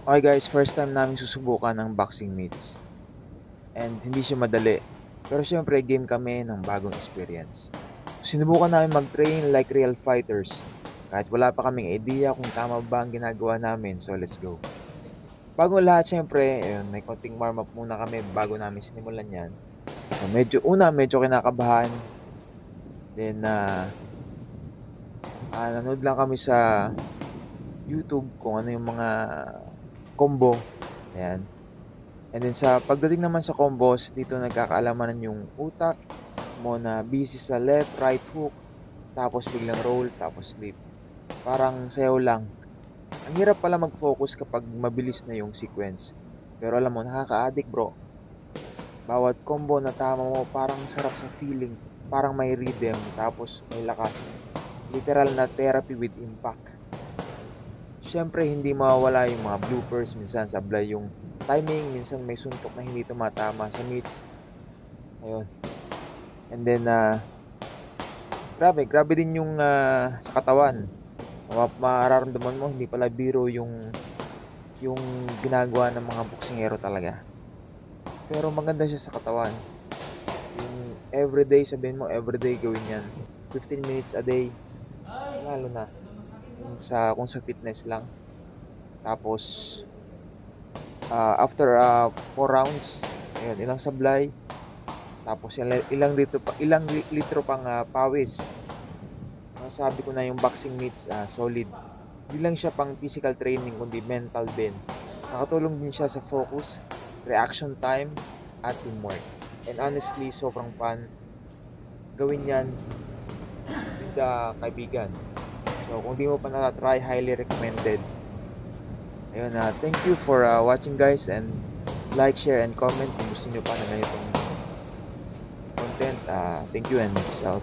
Okay guys, first time namin susubukan ng boxing meets. And hindi siya madali. Pero syempre, game kami ng bagong experience. Sinubukan namin mag-train like real fighters. Kahit wala pa kaming idea kung tama ba ang ginagawa namin, so let's go. Bago lahat, syempre, ayun, may konting warm up muna kami bago namin sinimulan yan. So, medyo kinakabahan. Then, nanood lang kami sa YouTube kung ano yung mga combo. Ayan. And then sa pagdating naman sa combos, dito nagkakaalamanan yung utak mo na busy sa left, right hook, tapos biglang roll, tapos slip. Parang sayaw lang. Ang hirap pala mag-focus kapag mabilis na yung sequence. Pero alam mo, nakaka-addict bro. Bawat combo na tama mo, parang sarap sa feeling. Parang may rhythm, tapos may lakas. Literal na therapy with impact. Siyempre, hindi mawawala yung mga bloopers, minsan sablay yung timing, minsan may suntok na hindi tumatama sa meets. Ayun. And then, grabe din yung sa katawan. Mararamdaman mo, hindi pala biro yung ginagawa ng mga boksingero talaga. Pero maganda siya sa katawan. Yung everyday, sabihin mo, everyday gawin yan. 15 minutes a day, lalo na. Kung sa fitness lang. Tapos, after 4 rounds, ayun, ilang sablay, tapos ilang litro pang pawis. Masabi ko na yung boxing meets solid. Hindi lang siya pang physical training kundi mental din. Nakatulong din siya sa focus, reaction time, at teamwork. And honestly, sobrang fun gawin yan with kaibigan. So kung di mo pa na-try, highly recommended. Ayun, thank you for watching guys, and like, share, and comment kung gusto nyo pa na ganitong content. Thank you and peace out.